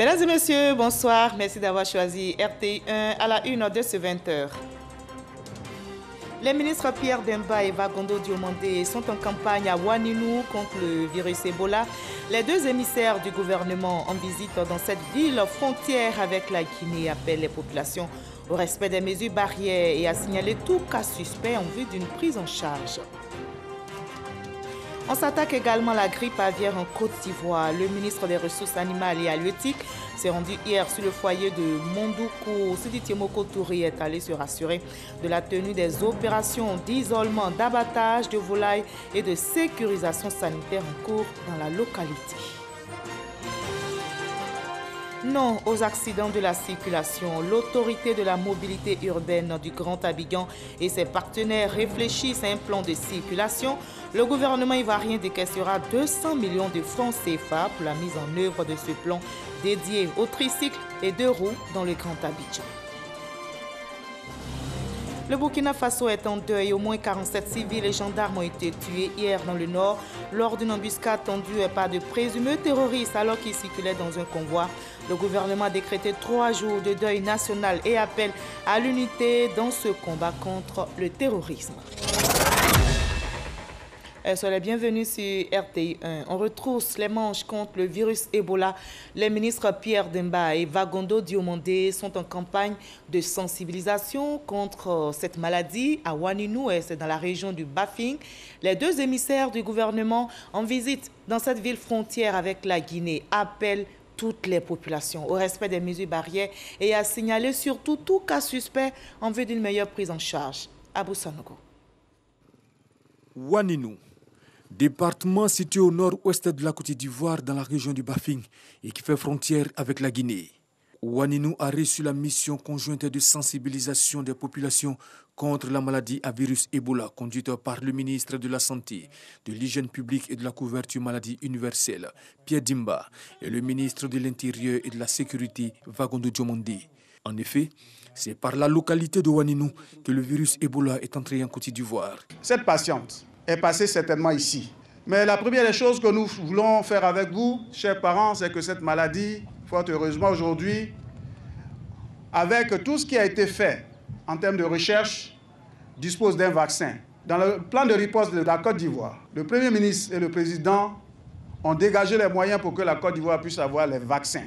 Mesdames et messieurs, bonsoir. Merci d'avoir choisi RTI1 à la une de ce 20h. Les ministres Pierre Demba et Vagondo Diomandé sont en campagne à Ouaninou contre le virus Ebola. Les deux émissaires du gouvernement en visite dans cette ville frontière avec la Guinée appellent les populations au respect des mesures barrières et à signaler tout cas suspect en vue d'une prise en charge. On s'attaque également à la grippe aviaire en Côte d'Ivoire. Le ministre des Ressources animales et halieutiques s'est rendu hier sur le foyer de Mondoukou. Sidi Tiemoko Touré est allé se rassurer de la tenue des opérations d'isolement, d'abattage de volailles et de sécurisation sanitaire en cours dans la localité. Non aux accidents de la circulation. L'autorité de la mobilité urbaine du Grand Abidjan et ses partenaires réfléchissent à un plan de circulation. Le gouvernement ivoirien décaissera 200 millions de francs CFA pour la mise en œuvre de ce plan dédié aux tricycles et deux roues dans le Grand Abidjan. Le Burkina Faso est en deuil. Au moins 47 civils et gendarmes ont été tués hier dans le nord lors d'une embuscade tendue par de présumés terroristes alors qu'ils circulaient dans un convoi. Le gouvernement a décrété 3 jours de deuil national et appelle à l'unité dans ce combat contre le terrorisme. Soyez les bienvenus sur RTI1. On retrousse les manches contre le virus Ebola. Les ministres Pierre Demba et Vagondo Diomandé sont en campagne de sensibilisation contre cette maladie à Ouaninou, et c'est dans la région du Bafing. Les deux émissaires du gouvernement en visite dans cette ville frontière avec la Guinée appellent toutes les populations au respect des mesures barrières et à signaler surtout tout cas suspect en vue d'une meilleure prise en charge. Abou Sanogo. Ouaninou, département situé au nord-ouest de la Côte d'Ivoire dans la région du Bafing et qui fait frontière avec la Guinée. Ouaninou a reçu la mission conjointe de sensibilisation des populations contre la maladie à virus Ebola conduite par le ministre de la Santé, de l'Hygiène publique et de la couverture maladie universelle, Pierre Demba, et le ministre de l'Intérieur et de la Sécurité, Vagondo Diomandé. En effet, c'est par la localité de Ouaninou que le virus Ebola est entré en Côte d'Ivoire. Cette patiente est passée certainement ici. Mais la première des choses que nous voulons faire avec vous, chers parents, c'est que cette maladie, fort heureusement aujourd'hui, avec tout ce qui a été fait en termes de recherche, dispose d'un vaccin. Dans le plan de riposte de la Côte d'Ivoire, le Premier ministre et le Président ont dégagé les moyens pour que la Côte d'Ivoire puisse avoir les vaccins.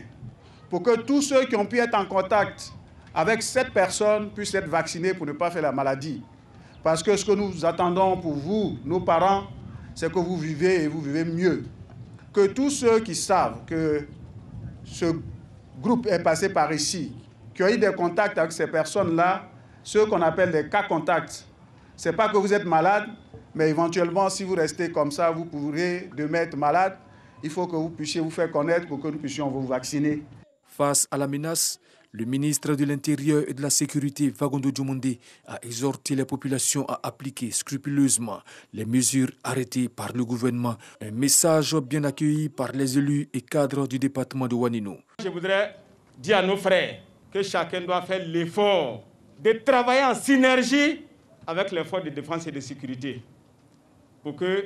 Pour que tous ceux qui ont pu être en contact avec cette personne puissent être vaccinés pour ne pas faire la maladie. Parce que ce que nous attendons pour vous, nos parents, c'est que vous vivez et vous vivez mieux. Que tous ceux qui savent que ce groupe est passé par ici, qui ont eu des contacts avec ces personnes-là, ceux qu'on appelle des cas contacts, ce n'est pas que vous êtes malade, mais éventuellement, si vous restez comme ça, vous pourrez demain être malade. Il faut que vous puissiez vous faire connaître pour que nous puissions vous vacciner. Face à la menace, le ministre de l'Intérieur et de la Sécurité, Vagondo Diomandé, a exhorté les populations à appliquer scrupuleusement les mesures arrêtées par le gouvernement. Un message bien accueilli par les élus et cadres du département de Ouaninou. Je voudrais dire à nos frères que chacun doit faire l'effort de travailler en synergie avec les forces de défense et de sécurité pour que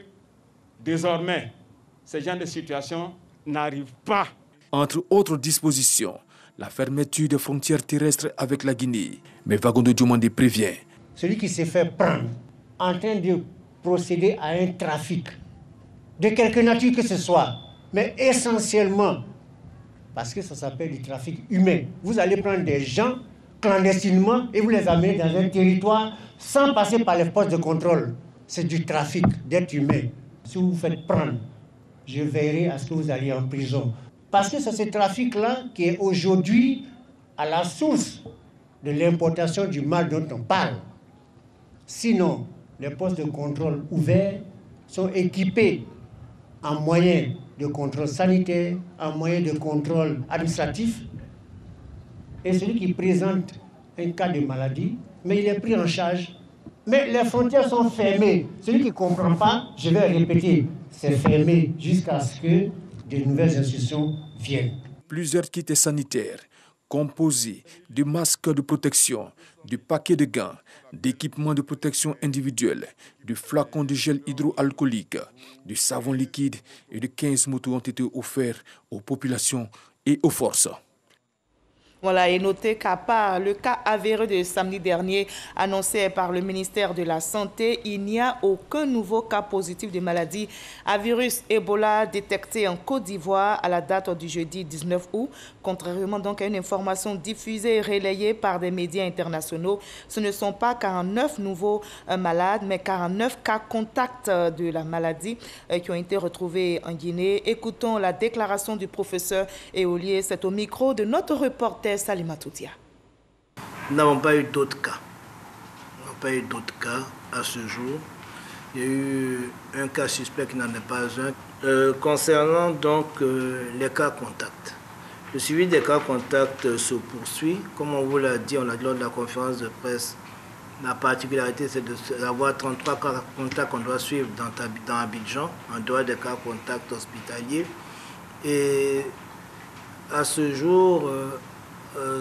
désormais ce genre de situation n'arrive pas. Entre autres dispositions, la fermeture des frontières terrestres avec la Guinée. Mais Vagondo Diomandé prévient. Celui qui s'est fait prendre en train de procéder à un trafic, de quelque nature que ce soit, mais essentiellement, parce que ça s'appelle du trafic humain. Vous allez prendre des gens clandestinement et vous les amenez dans un territoire sans passer par les postes de contrôle. C'est du trafic d'êtres humains. Si vous vous faites prendre, je veillerai à ce que vous alliez en prison. Parce que c'est ce trafic-là qui est aujourd'hui à la source de l'importation du mal dont on parle. Sinon, les postes de contrôle ouverts sont équipés en moyens de contrôle sanitaire, en moyens de contrôle administratif. Et celui qui présente un cas de maladie, mais il est pris en charge. Mais les frontières sont fermées. Celui qui ne comprend pas, je vais répéter, c'est fermé jusqu'à ce que de nouvelles institutions viennent. Plusieurs kits sanitaires composés de masques de protection, de paquets de gants, d'équipements de protection individuelle, de flacons de gel hydroalcoolique, de savon liquide et de 15 motos ont été offerts aux populations et aux forces. Voilà, et notez qu'à part le cas avéré de samedi dernier annoncé par le ministère de la Santé, il n'y a aucun nouveau cas positif de maladie à virus Ebola détecté en Côte d'Ivoire à la date du jeudi 19 août. Contrairement donc à une information diffusée et relayée par des médias internationaux, ce ne sont pas 49 nouveaux malades, mais 49 cas contacts de la maladie qui ont été retrouvés en Guinée. Écoutons la déclaration du professeur Éolier. C'est au micro de notre reporter Salima Toutia. Nous n'avons pas eu d'autres cas. Nous n'avons pas eu d'autres cas à ce jour. Il y a eu un cas suspect qui n'en est pas un. Concernant donc les cas contacts. Le suivi des cas contacts se poursuit. Comme on vous l'a dit, on a dit lors de la conférence de presse, la particularité c'est d'avoir 33 cas contacts qu'on doit suivre dans Abidjan, en dehors des cas contacts hospitaliers. Et à ce jour,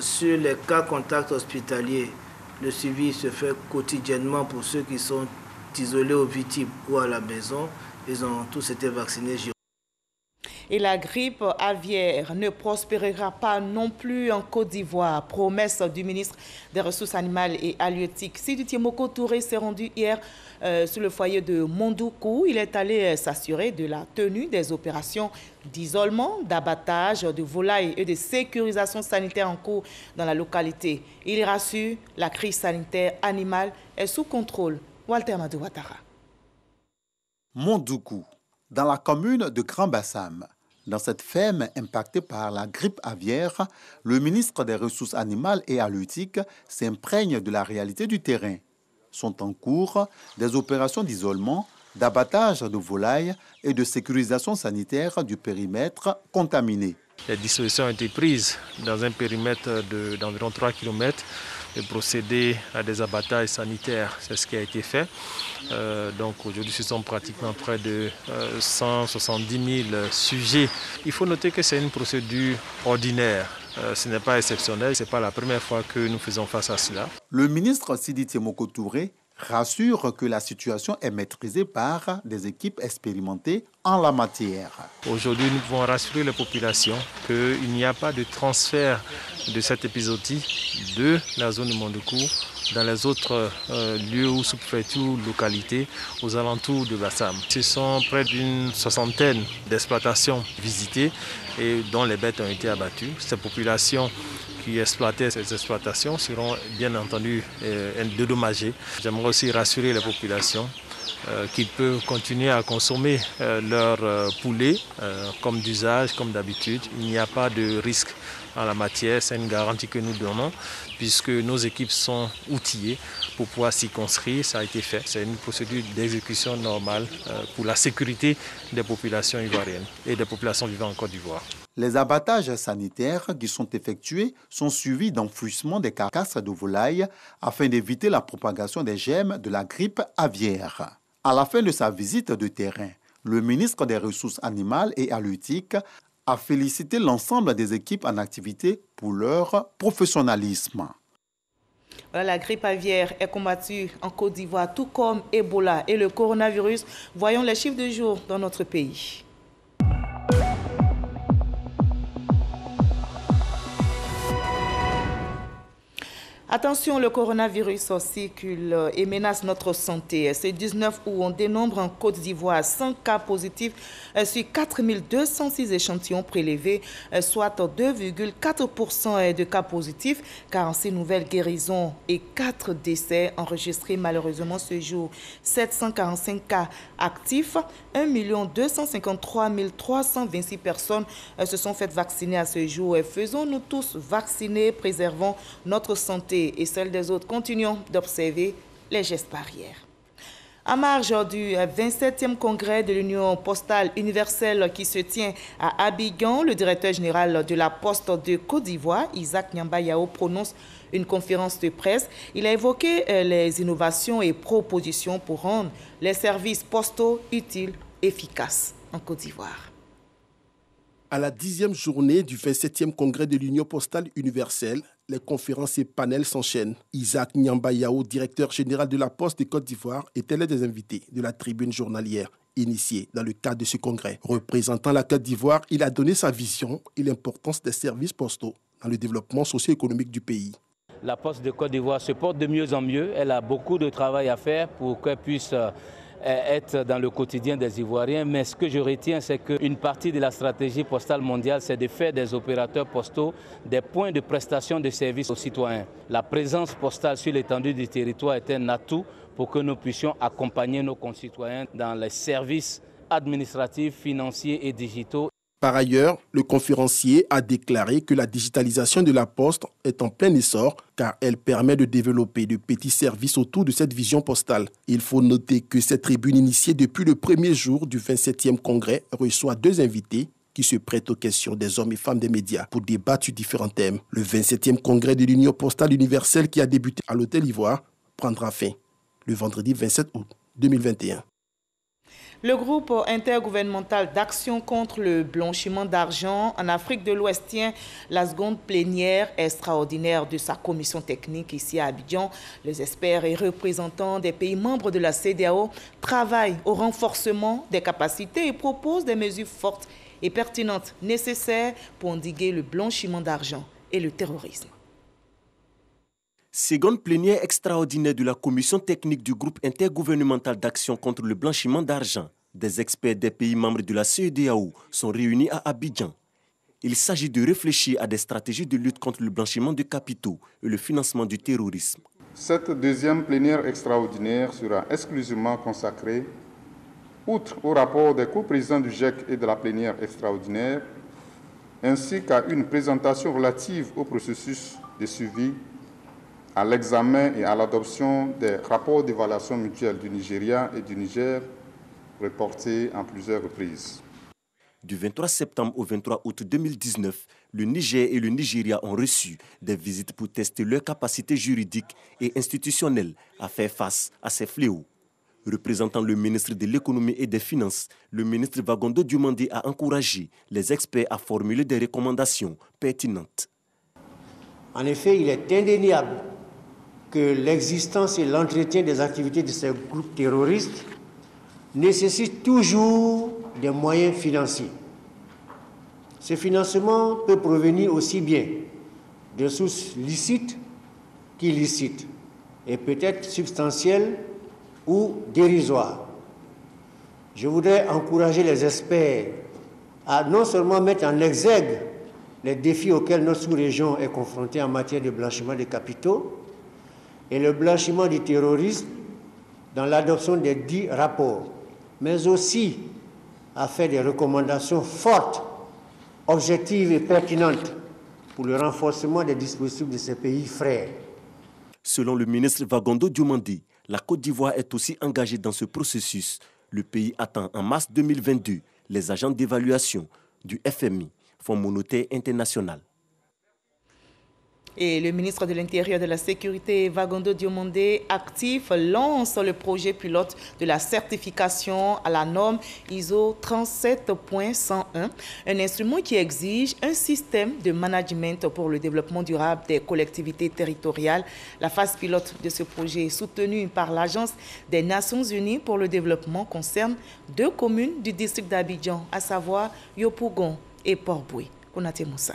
sur les cas contacts hospitaliers, le suivi se fait quotidiennement pour ceux qui sont isolés au Vitib ou à la maison. Ils ont tous été vaccinés. Et la grippe aviaire ne prospérera pas non plus en Côte d'Ivoire. Promesse du ministre des Ressources animales et halieutiques. Sidi Tiemoko Touré s'est rendu hier sur le foyer de Mondoukou. Il est allé s'assurer de la tenue des opérations d'isolement, d'abattage de volailles et de sécurisation sanitaire en cours dans la localité. Il rassure, la crise sanitaire animale est sous contrôle. Walter Madou Ouattara. Mondoukou, dans la commune de Grand-Bassam. Dans cette ferme impactée par la grippe aviaire, le ministre des Ressources animales et halieutiques s'imprègne de la réalité du terrain. Sont en cours des opérations d'isolement, d'abattage de volailles et de sécurisation sanitaire du périmètre contaminé. Les dispositions ont été prises dans un périmètre d'environ 3 km et procéder à des abattages sanitaires. C'est ce qui a été fait. Donc aujourd'hui, ce sont pratiquement près de 170 000 sujets. Il faut noter que c'est une procédure ordinaire. Ce n'est pas exceptionnel. Ce n'est pas la première fois que nous faisons face à cela. Le ministre Sidi Tiemoko Touré rassure que la situation est maîtrisée par des équipes expérimentées en la matière. Aujourd'hui, nous pouvons rassurer les populations qu'il n'y a pas de transfert de cette épizootie de la zone de Mondoukou dans les autres lieux ou sous-préfectures, localités aux alentours de Bassam. Ce sont près d'une soixantaine d'exploitations visitées et dont les bêtes ont été abattues. Ces populations qui exploitaient ces exploitations seront bien entendu dédommagées. J'aimerais aussi rassurer les populations qu'ils peuvent continuer à consommer leur poulet comme d'usage, comme d'habitude. Il n'y a pas de risque en la matière, c'est une garantie que nous donnons puisque nos équipes sont outillées pour pouvoir s'y construire. Ça a été fait. C'est une procédure d'exécution normale pour la sécurité des populations ivoiriennes et des populations vivant en Côte d'Ivoire. Les abattages sanitaires qui sont effectués sont suivis d'enfouissement des carcasses de volailles afin d'éviter la propagation des germes de la grippe aviaire. À la fin de sa visite de terrain, le ministre des Ressources animales et halieutiques a félicité l'ensemble des équipes en activité pour leur professionnalisme. Voilà, la grippe aviaire est combattue en Côte d'Ivoire, tout comme Ebola et le coronavirus. Voyons les chiffres du jour dans notre pays. Attention, le coronavirus circule et menace notre santé. C'est 19 août, on dénombre en Côte d'Ivoire 100 cas positifs sur 4206 échantillons prélevés, soit 2,4% de cas positifs, 46 nouvelles guérisons et 4 décès enregistrés malheureusement ce jour. 745 cas actifs, 1 253 326 personnes se sont faites vacciner à ce jour. Faisons-nous tous vacciner, préservons notre santé et celle des autres. Continuons d'observer les gestes barrières. À marge du 27e congrès de l'Union postale universelle qui se tient à Abidjan, le directeur général de la Poste de Côte d'Ivoire, Isaac Nyamba Yao, prononce une conférence de presse. Il a évoqué les innovations et propositions pour rendre les services postaux utiles, efficaces en Côte d'Ivoire. À la 10e journée du 27e congrès de l'Union postale universelle, les conférences et panels s'enchaînent. Isaac Nyamba Yao, directeur général de la Poste de Côte d'Ivoire, était l'un des invités de la tribune journalière. initiée dans le cadre de ce congrès. Représentant la Côte d'Ivoire, il a donné sa vision et l'importance des services postaux dans le développement socio-économique du pays. La Poste de Côte d'Ivoire se porte de mieux en mieux. Elle a beaucoup de travail à faire pour qu'elle puisse être dans le quotidien des Ivoiriens. Mais ce que je retiens, c'est qu'une partie de la stratégie postale mondiale, c'est de faire des opérateurs postaux des points de prestation de services aux citoyens. La présence postale sur l'étendue du territoire est un atout pour que nous puissions accompagner nos concitoyens dans les services administratifs, financiers et digitaux. Par ailleurs, le conférencier a déclaré que la digitalisation de la Poste est en plein essor car elle permet de développer de petits services autour de cette vision postale. Il faut noter que cette tribune initiée depuis le premier jour du 27e congrès reçoit 2 invités qui se prêtent aux questions des hommes et femmes des médias pour débattre sur différents thèmes. Le 27e congrès de l'Union postale universelle qui a débuté à l'Hôtel Ivoire prendra fin le vendredi 27 août 2021. Le groupe intergouvernemental d'action contre le blanchiment d'argent en Afrique de l'Ouest tient la seconde plénière extraordinaire de sa commission technique ici à Abidjan. Les experts et représentants des pays membres de la CEDEAO travaillent au renforcement des capacités et proposent des mesures fortes et pertinentes nécessaires pour endiguer le blanchiment d'argent et le terrorisme. Seconde plénière extraordinaire de la commission technique du groupe intergouvernemental d'action contre le blanchiment d'argent. Des experts des pays membres de la CEDEAO sont réunis à Abidjan. Il s'agit de réfléchir à des stratégies de lutte contre le blanchiment de capitaux et le financement du terrorisme. Cette deuxième plénière extraordinaire sera exclusivement consacrée, outre au rapport des co-présidents du GIEC et de la plénière extraordinaire, ainsi qu'à une présentation relative au processus de suivi, à l'examen et à l'adoption des rapports d'évaluation mutuelle du Nigeria et du Niger, reportés en plusieurs reprises. Du 23 septembre au 23 août 2019, le Niger et le Nigeria ont reçu des visites pour tester leur capacité juridique et institutionnelle à faire face à ces fléaux. Représentant le ministre de l'Économie et des Finances, le ministre Vagondo Diomandé a encouragé les experts à formuler des recommandations pertinentes. En effet, il est indéniable que l'existence et l'entretien des activités de ces groupes terroristes nécessitent toujours des moyens financiers. Ce financement peut provenir aussi bien de sources licites qu'illicites et peut être substantielles ou dérisoires. Je voudrais encourager les experts à non seulement mettre en exergue les défis auxquels notre sous-région est confrontée en matière de blanchiment des capitaux et le blanchiment du terrorisme dans l'adoption des 10 rapports, mais aussi à faire des recommandations fortes, objectives et pertinentes pour le renforcement des dispositifs de ces pays frères. Selon le ministre Vagondo Diomandé, la Côte d'Ivoire est aussi engagée dans ce processus. Le pays attend en mars 2022 les agents d'évaluation du FMI, Fonds monétaire international. Et le ministre de l'Intérieur et de la Sécurité, Vagondo Diomandé, actif, lance le projet pilote de la certification à la norme ISO 37.101, un instrument qui exige un système de management pour le développement durable des collectivités territoriales. La phase pilote de ce projet, soutenue par l'Agence des Nations Unies pour le développement, concerne 2 communes du district d'Abidjan, à savoir Yopougon et Port-Boué. Konaté Moussa.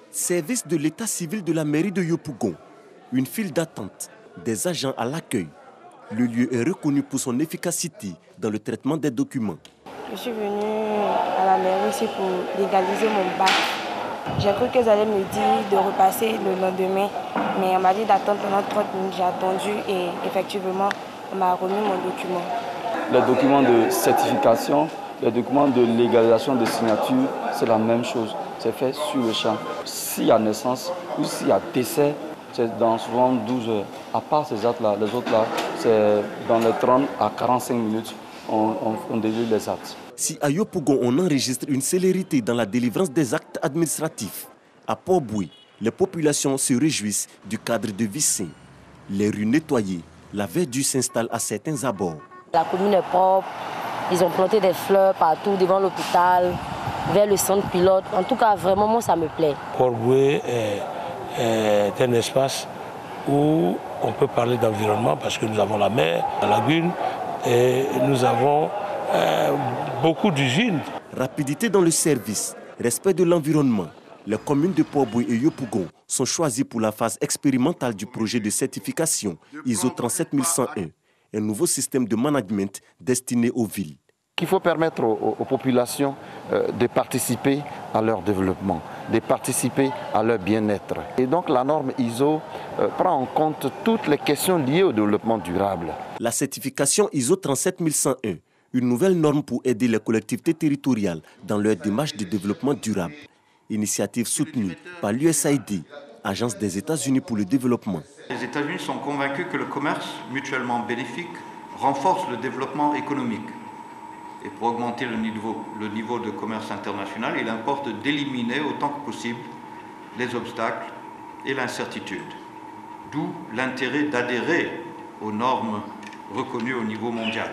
Service de l'état civil de la mairie de Yopougon. Une file d'attente, des agents à l'accueil. Le lieu est reconnu pour son efficacité dans le traitement des documents. Je suis venue à la mairie ici pour légaliser mon bac. J'ai cru qu'elles allaient me dire de repasser le lendemain, mais on m'a dit d'attendre pendant 30 minutes. J'ai attendu et effectivement, on m'a remis mon document. Les documents de certification, les documents de légalisation de signature, c'est la même chose. C'est fait sur le champ. S'il y a naissance ou s'il y a décès, c'est dans souvent 12 heures. À part ces actes-là, les autres-là, c'est dans les 30 à 45 minutes, on délivre les actes. Si à Yopougon, on enregistre une célérité dans la délivrance des actes administratifs, à Port-Boué, les populations se réjouissent du cadre de vie sain. Les rues nettoyées, la verdure s'installe à certains abords. La commune est propre, ils ont planté des fleurs partout devant l'hôpital, vers le centre pilote. En tout cas, vraiment, moi, ça me plaît. Port-Boué est un espace où on peut parler d'environnement parce que nous avons la mer, la lagune et nous avons beaucoup d'usines. Rapidité dans le service, respect de l'environnement. Les communes de Port-Boué et Yopougon sont choisies pour la phase expérimentale du projet de certification ISO 37101, un nouveau système de management destiné aux villes. Il faut permettre aux populations de participer à leur développement, de participer à leur bien-être. Et donc la norme ISO prend en compte toutes les questions liées au développement durable. La certification ISO 37101, une nouvelle norme pour aider les collectivités territoriales dans leur démarche de développement durable. Initiative soutenue par l'USAID, Agence des États-Unis pour le développement. Les États-Unis sont convaincus que le commerce mutuellement bénéfique renforce le développement économique. Et pour augmenter le niveau de commerce international, il importe d'éliminer autant que possible les obstacles et l'incertitude. D'où l'intérêt d'adhérer aux normes reconnues au niveau mondial.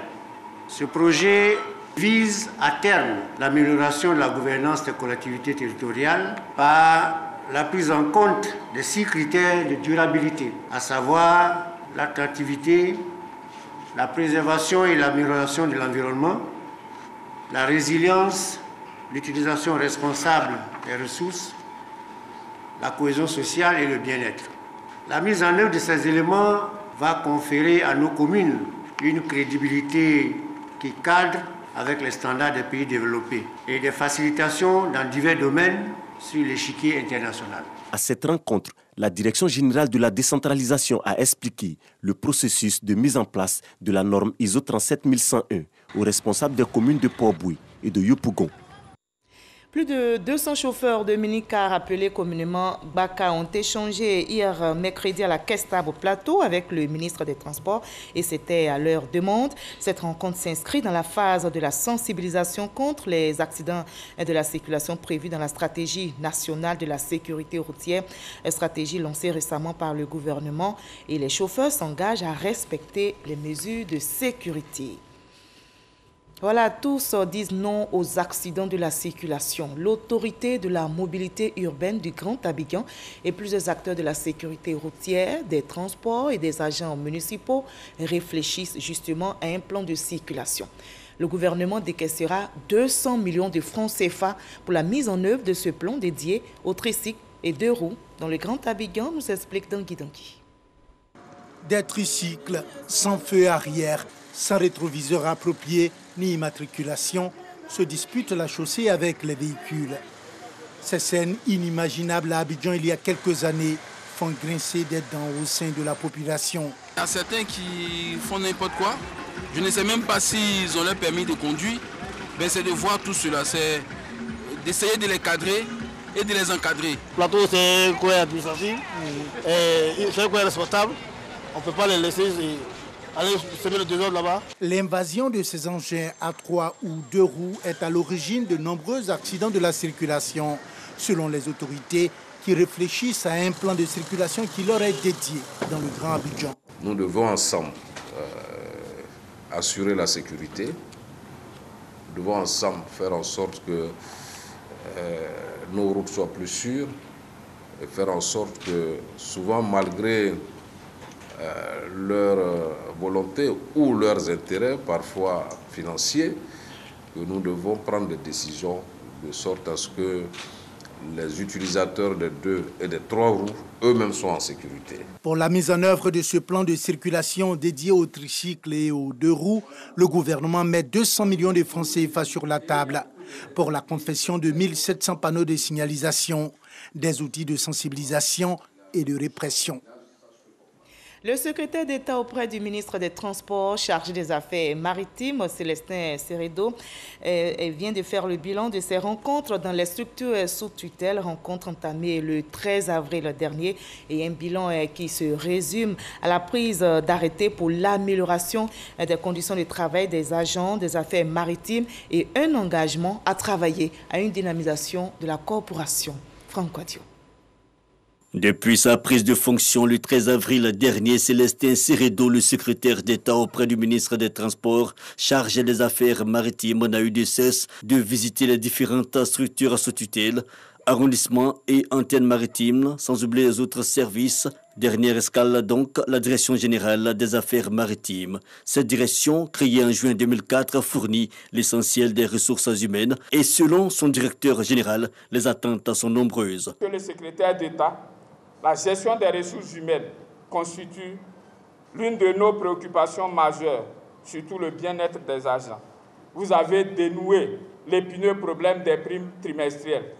Ce projet vise à terme l'amélioration de la gouvernance des collectivités territoriales par la prise en compte des 6 critères de durabilité, à savoir l'attractivité, la préservation et l'amélioration de l'environnement, la résilience, l'utilisation responsable des ressources, la cohésion sociale et le bien-être. La mise en œuvre de ces éléments va conférer à nos communes une crédibilité qui cadre avec les standards des pays développés et des facilitations dans divers domaines sur l'échiquier international. À cette rencontre, la Direction générale de la décentralisation a expliqué le processus de mise en place de la norme ISO 37101 aux responsables des communes de Port-Boué et de Yopougon. Plus de 200 chauffeurs de minicar appelés communément Baka ont échangé hier mercredi à la Caisse-Table au Plateau avec le ministre des Transports et c'était à leur demande. Cette rencontre s'inscrit dans la phase de la sensibilisation contre les accidents de la circulation prévue dans la stratégie nationale de la sécurité routière, stratégie lancée récemment par le gouvernement et les chauffeurs s'engagent à respecter les mesures de sécurité. Voilà, tous disent non aux accidents de la circulation. L'autorité de la mobilité urbaine du Grand Abidjan et plusieurs acteurs de la sécurité routière, des transports et des agents municipaux réfléchissent justement à un plan de circulation. Le gouvernement décaissera 200 millions de francs CFA pour la mise en œuvre de ce plan dédié aux tricycles et 2 roues dans le Grand Abidjan, nous explique Dangui Dangui. Des tricycles sans feu arrière, sans rétroviseur approprié ni immatriculation, se disputent la chaussée avec les véhicules. Ces scènes inimaginables à Abidjan il y a quelques années font grincer des dents au sein de la population. Il y a certains qui font n'importe quoi. Je ne sais même pas s'ils ont leur permis de conduire. Mais c'est de voir tout cela, c'est d'essayer de les cadrer et de les encadrer. Le plateau, c'est un coin administratif, c'est un coin responsable. On ne peut pas les laisser aller semer le désordre là-bas. L'invasion de ces engins à 3 ou 2 roues est à l'origine de nombreux accidents de la circulation, selon les autorités qui réfléchissent à un plan de circulation qui leur est dédié dans le Grand Abidjan. Nous devons ensemble assurer la sécurité. Nous devons ensemble faire en sorte que nos routes soient plus sûres et faire en sorte que souvent malgré leur volonté ou leurs intérêts, parfois financiers, que nous devons prendre des décisions de sorte à ce que les utilisateurs des 2 et des 3 roues eux-mêmes soient en sécurité. Pour la mise en œuvre de ce plan de circulation dédié aux tricycles et aux 2 roues, le gouvernement met 200 millions de francs CFA sur la table pour la confection de 1700 panneaux de signalisation, des outils de sensibilisation et de répression. Le secrétaire d'État auprès du ministre des Transports chargé des Affaires maritimes, Célestin Seredo, vient de faire le bilan de ses rencontres dans les structures sous tutelle, rencontre entamée le 13 avril dernier et un bilan qui se résume à la prise d'arrêté pour l'amélioration des conditions de travail des agents des affaires maritimes et un engagement à travailler à une dynamisation de la corporation. Franck Quadio. Depuis sa prise de fonction le 13 avril dernier, Célestin Seredo, le secrétaire d'État auprès du ministre des Transports, chargé des affaires maritimes, n'a eu de cesse de visiter les différentes structures sous tutelle arrondissement et antenne maritime, sans oublier les autres services. Dernière escale donc, la Direction générale des affaires maritimes. Cette direction, créée en juin 2004, fournit l'essentiel des ressources humaines et selon son directeur général, les attentes sont nombreuses. Que le secrétaire d'État, la gestion des ressources humaines constitue l'une de nos préoccupations majeures, surtout le bien-être des agents. Vous avez dénoué l'épineux problème des primes trimestrielles.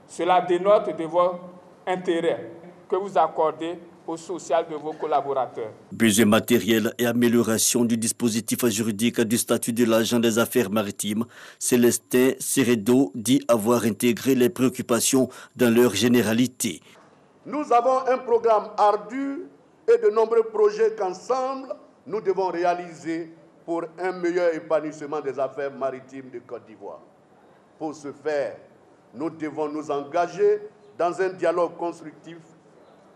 Cela dénote de votre intérêt que vous accordez au social de vos collaborateurs. Besoin matériel et amélioration du dispositif juridique du statut de l'agent des affaires maritimes, Célestin Seredo dit avoir intégré les préoccupations dans leur généralité. Nous avons un programme ardu et de nombreux projets qu'ensemble nous devons réaliser pour un meilleur épanouissement des affaires maritimes de Côte d'Ivoire. Pour ce faire, nous devons nous engager dans un dialogue constructif,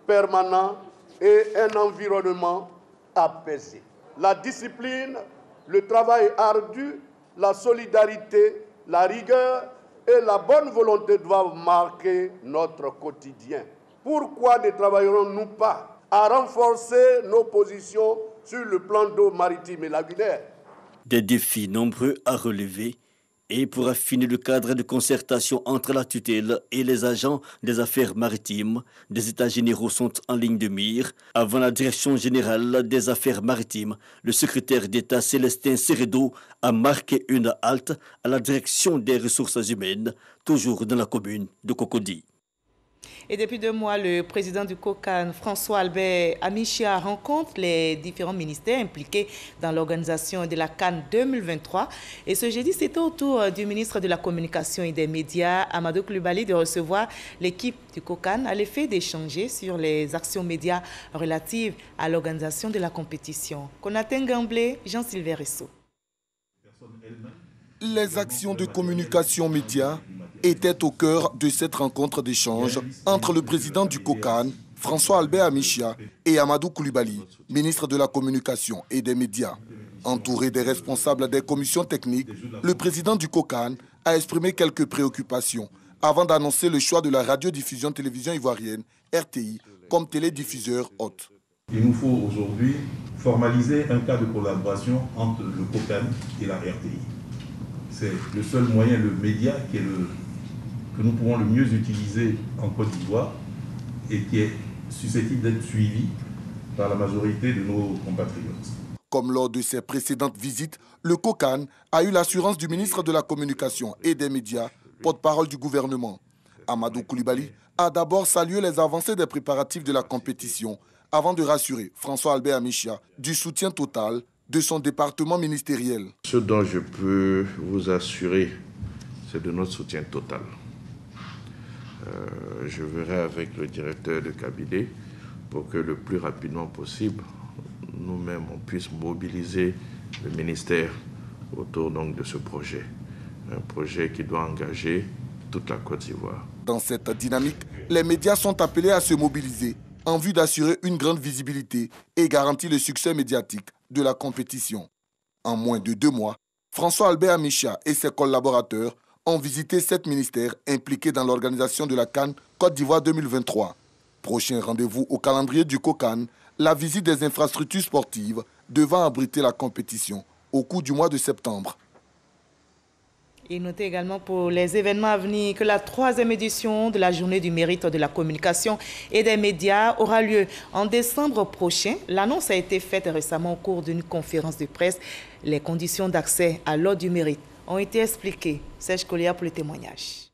permanent et un environnement apaisé. La discipline, le travail ardu, la solidarité, la rigueur et la bonne volonté doivent marquer notre quotidien. Pourquoi ne travaillerons-nous pas à renforcer nos positions sur le plan d'eau maritime et lagunaire? Des défis nombreux à relever. Et pour affiner le cadre de concertation entre la tutelle et les agents des affaires maritimes, des états généraux sont en ligne de mire. Avant la direction générale des affaires maritimes, le secrétaire d'État Célestin Seredo a marqué une halte à la direction des ressources humaines, toujours dans la commune de Cocody. Et depuis 2 mois, le président du COCAN, François-Albert Amichia, rencontre les différents ministères impliqués dans l'organisation de la CAN 2023. Et ce jeudi, c'était au tour du ministre de la Communication et des Médias, Amadou Coulibaly, de recevoir l'équipe du COCAN à l'effet d'échanger sur les actions médias relatives à l'organisation de la compétition. Konaten Gamblé, Jean-Sylvain Ressot. Les actions de communication médias étaient au cœur de cette rencontre d'échange entre le président du COCAN, François-Albert Amichia, et Amadou Coulibaly, ministre de la Communication et des Médias. Entouré des responsables des commissions techniques, le président du COCAN a exprimé quelques préoccupations avant d'annoncer le choix de la radiodiffusion-télévision ivoirienne, RTI, comme télédiffuseur hôte. Il nous faut aujourd'hui formaliser un cas de collaboration entre le COCAN et la RTI. C'est le seul moyen, le média, que nous pourrons le mieux utiliser en Côte d'Ivoire et qui est susceptible d'être suivi par la majorité de nos compatriotes. Comme lors de ses précédentes visites, le COCAN a eu l'assurance du ministre de la Communication et des Médias, porte-parole du gouvernement. Amadou Coulibaly a d'abord salué les avancées des préparatifs de la compétition avant de rassurer François-Albert Amichia du soutien total de son département ministériel. Ce dont je peux vous assurer, c'est de notre soutien total. Je verrai avec le directeur de cabinet pour que le plus rapidement possible, nous-mêmes, on puisse mobiliser le ministère autour donc de ce projet. Un projet qui doit engager toute la Côte d'Ivoire. Dans cette dynamique, les médias sont appelés à se mobiliser en vue d'assurer une grande visibilité et garantir le succès médiatique de la compétition. En moins de 2 mois, François-Albert Amichia et ses collaborateurs ont visité 7 ministères impliqués dans l'organisation de la CAN Côte d'Ivoire 2023. Prochain rendez-vous au calendrier du COCAN, la visite des infrastructures sportives devant abriter la compétition au cours du mois de septembre. Et notez également pour les événements à venir que la 3e édition de la Journée du mérite de la communication et des médias aura lieu en décembre prochain. L'annonce a été faite récemment au cours d'une conférence de presse. Les conditions d'accès à l'ordre du mérite ont été expliquées. Serge Collier pour le témoignage.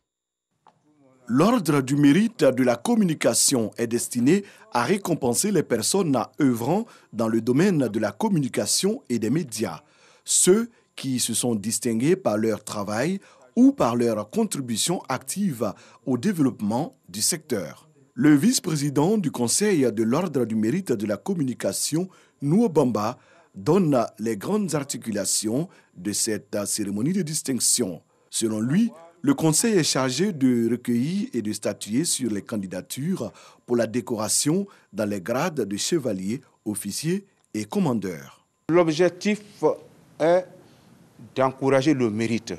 L'ordre du mérite de la communication est destiné à récompenser les personnes œuvrant dans le domaine de la communication et des médias. Ceux qui se sont distingués par leur travail ou par leur contribution active au développement du secteur. Le vice-président du Conseil de l'Ordre du mérite de la communication, Nouo Bamba, donne les grandes articulations de cette cérémonie de distinction. Selon lui, le Conseil est chargé de recueillir et de statuer sur les candidatures pour la décoration dans les grades de chevalier, officier et commandeur. L'objectif est d'encourager le mérite,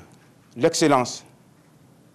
l'excellence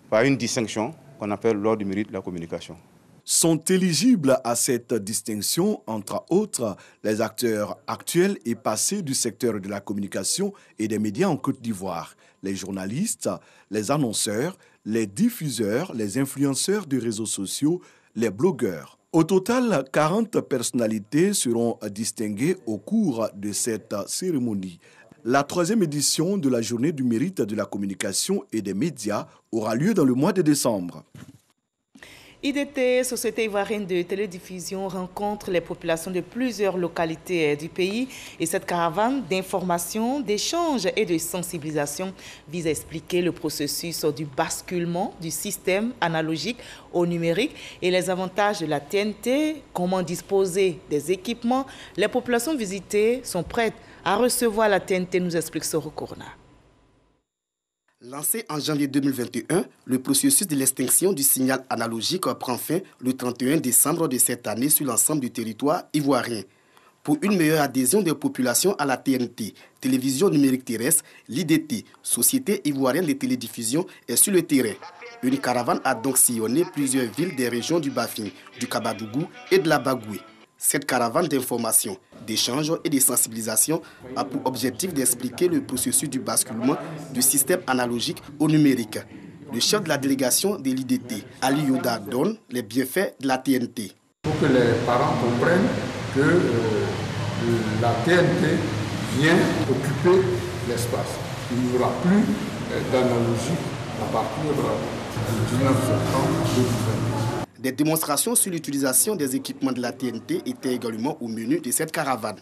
par une distinction qu'on appelle l'ordre du mérite de la communication. Sont éligibles à cette distinction, entre autres, les acteurs actuels et passés du secteur de la communication et des médias en Côte d'Ivoire, les journalistes, les annonceurs, les diffuseurs, les influenceurs de réseaux sociaux, les blogueurs. Au total, 40 personnalités seront distinguées au cours de cette cérémonie. La 3e édition de la Journée du mérite de la communication et des médias aura lieu dans le mois de décembre. IDT, Société ivoirienne de télédiffusion, rencontre les populations de plusieurs localités du pays et cette caravane d'information, d'échange et de sensibilisation vise à expliquer le processus du basculement du système analogique au numérique et les avantages de la TNT, comment disposer des équipements. Les populations visitées sont prêtes à recevoir la TNT, nous explique Soro Kourna. Lancé en janvier 2021, le processus de l'extinction du signal analogique prend fin le 31 décembre de cette année sur l'ensemble du territoire ivoirien. Pour une meilleure adhésion des populations à la TNT, télévision numérique terrestre, l'IDT, Société ivoirienne de télédiffusion, est sur le terrain. Une caravane a donc sillonné plusieurs villes des régions du Bafing, du Kabadougou et de la Bagoué. Cette caravane d'information, d'échange et de sensibilisation a pour objectif d'expliquer le processus du basculement du système analogique au numérique. Le chef de la délégation de l'IDT, Ali Yoda, donne les bienfaits de la TNT. Pour que les parents comprennent que la TNT vient occuper l'espace. Il n'y aura plus d'analogique à partir du 19 septembre 2022. Des démonstrations sur l'utilisation des équipements de la TNT étaient également au menu de cette caravane.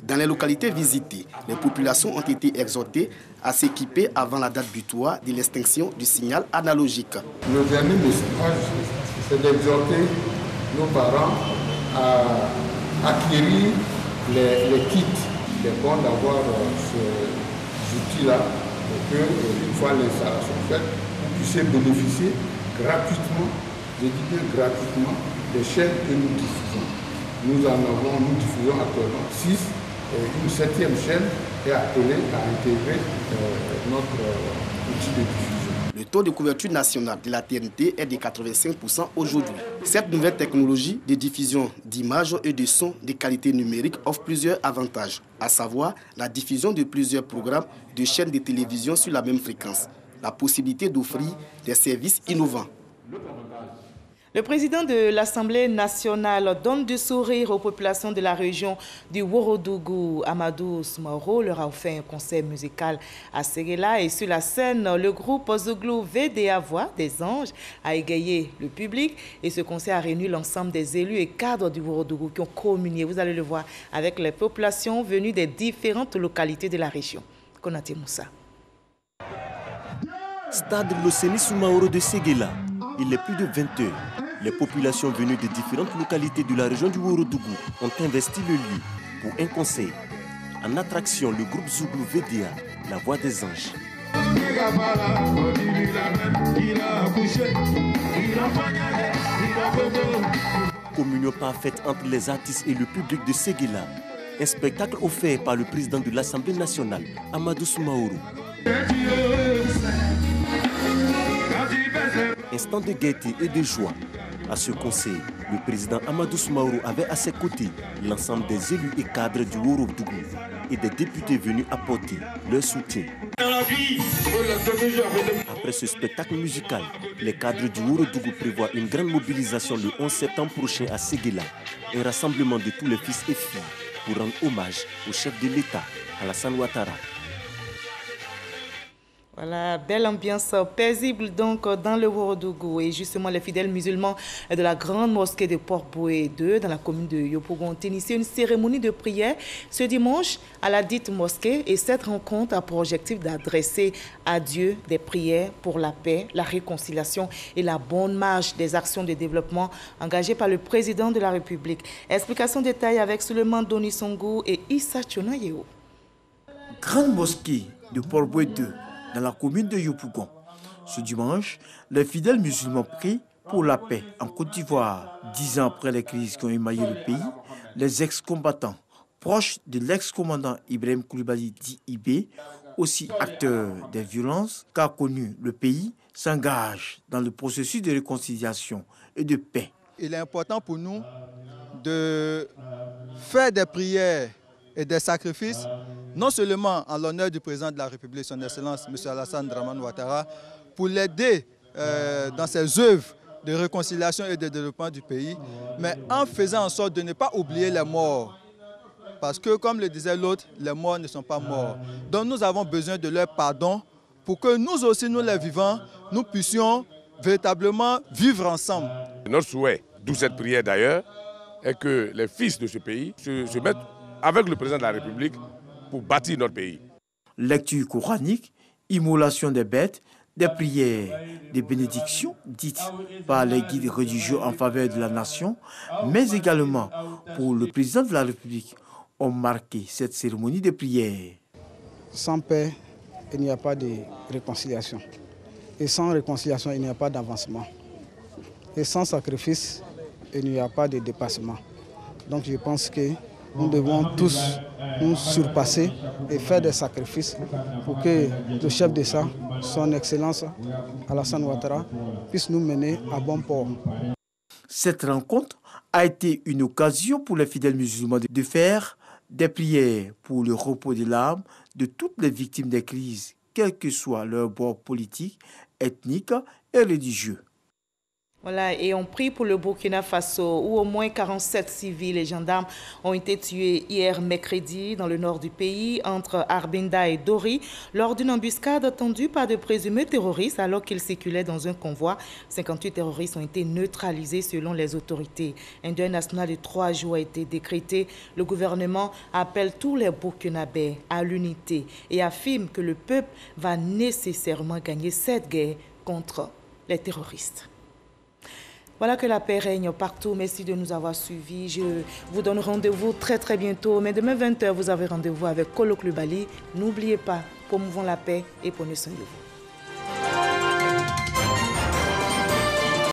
Dans les localités visitées, les populations ont été exhortées à s'équiper avant la date butoir de l'extinction du signal analogique. Le dernier message, c'est d'exhorter nos parents à acquérir les kits. Il est bon d'avoir ces outils-là pour que, une fois l'installation faite, vous puissiez bénéficier gratuitement, gratuitement des chaînes que nous diffusons. Nous diffusons actuellement 6 et une 7e chaîne est appelée à intégrer notre outil de diffusion. Le taux de couverture nationale de la TNT est de 85% aujourd'hui. Cette nouvelle technologie de diffusion d'images et de sons de qualité numérique offre plusieurs avantages, à savoir la diffusion de plusieurs programmes de chaînes de télévision sur la même fréquence, la possibilité d'offrir des services innovants. Le président de l'Assemblée nationale donne du sourire aux populations de la région du Ouorodougou. Amadou Soumaoro leur a offert un concert musical à Séguéla et sur la scène, le groupe Zouglou VDA Voix des Anges a égayé le public et ce concert a réuni l'ensemble des élus et cadres du Ouorodougou qui ont communié, vous allez le voir, avec les populations venues des différentes localités de la région. Konaté Moussa. Stade Loseni Soumaoro de Séguéla. Il est plus de 20 heures. Les populations venues de différentes localités de la région du Ouorodougou ont investi le lieu pour un concert. En attraction, le groupe Zouglou VDA, la voix des anges. Communion parfaite entre les artistes et le public de Séguéla. Un spectacle offert par le président de l'Assemblée nationale, Amadou Soumaoro. Instant de gaieté et de joie. À ce conseil, le président Amadou Soumaoro avait à ses côtés l'ensemble des élus et cadres du Ouorodougou et des députés venus apporter leur soutien. Après ce spectacle musical, les cadres du Ouorodougou prévoient une grande mobilisation le 11 septembre prochain à Séguéla, un rassemblement de tous les fils et filles pour rendre hommage au chef de l'État, Alassane Ouattara. Voilà, belle ambiance paisible donc dans le Ouorodougou. Et justement, les fidèles musulmans de la grande mosquée de Port-Boué 2, dans la commune de Yopougon, ont initié une cérémonie de prière ce dimanche à la dite mosquée. Et cette rencontre a pour objectif d'adresser à Dieu des prières pour la paix, la réconciliation et la bonne marche des actions de développement engagées par le président de la République. Explication détaillée avec Suleiman Donisongou et Issa Tchonayeo. Grande mosquée de Port-Boué 2. Dans la commune de Yopougon. Ce dimanche, les fidèles musulmans prient pour la paix en Côte d'Ivoire. 10 ans après les crises qui ont émaillé le pays, les ex-combattants proches de l'ex-commandant Ibrahim Koulibaly dit IB, aussi acteur des violences qu'a connu le pays, s'engagent dans le processus de réconciliation et de paix. Il est important pour nous de faire des prières et des sacrifices, non seulement en l'honneur du président de la République, son Excellence, M. Alassane Dramane Ouattara, pour l'aider dans ses œuvres de réconciliation et de développement du pays, mais en faisant en sorte de ne pas oublier les morts. Parce que, comme le disait l'autre, les morts ne sont pas morts. Donc nous avons besoin de leur pardon pour que nous aussi, nous les vivants, nous puissions véritablement vivre ensemble. Notre souhait, d'où cette prière d'ailleurs, est que les fils de ce pays se mettent avec le président de la République pour bâtir notre pays. Lecture coranique, immolation des bêtes, des prières, des bénédictions dites par les guides religieux en faveur de la nation, mais également pour le président de la République, ont marqué cette cérémonie de prière. Sans paix, il n'y a pas de réconciliation. Et sans réconciliation, il n'y a pas d'avancement. Et sans sacrifice, il n'y a pas de dépassement. Donc je pense que nous devons tous nous surpasser et faire des sacrifices pour que le chef d'État, son Excellence Alassane Ouattara, puisse nous mener à bon port. Cette rencontre a été une occasion pour les fidèles musulmans de faire des prières pour le repos de l'âme de toutes les victimes des crises, quel que soit leur bord politique, ethnique et religieux. Voilà, et on prie pour le Burkina Faso, où au moins 47 civils et gendarmes ont été tués hier mercredi dans le nord du pays, entre Arbinda et Dori, lors d'une embuscade tendue par de présumés terroristes alors qu'ils circulaient dans un convoi. 58 terroristes ont été neutralisés selon les autorités. Un deuil national de 3 jours a été décrété. Le gouvernement appelle tous les Burkinabés à l'unité et affirme que le peuple va nécessairement gagner cette guerre contre les terroristes. Voilà, que la paix règne partout. Merci de nous avoir suivis. Je vous donne rendez-vous très bientôt. Mais demain 20h, vous avez rendez-vous avec Kolo Klubali. N'oubliez pas, promouvons la paix et prenez soin de vous.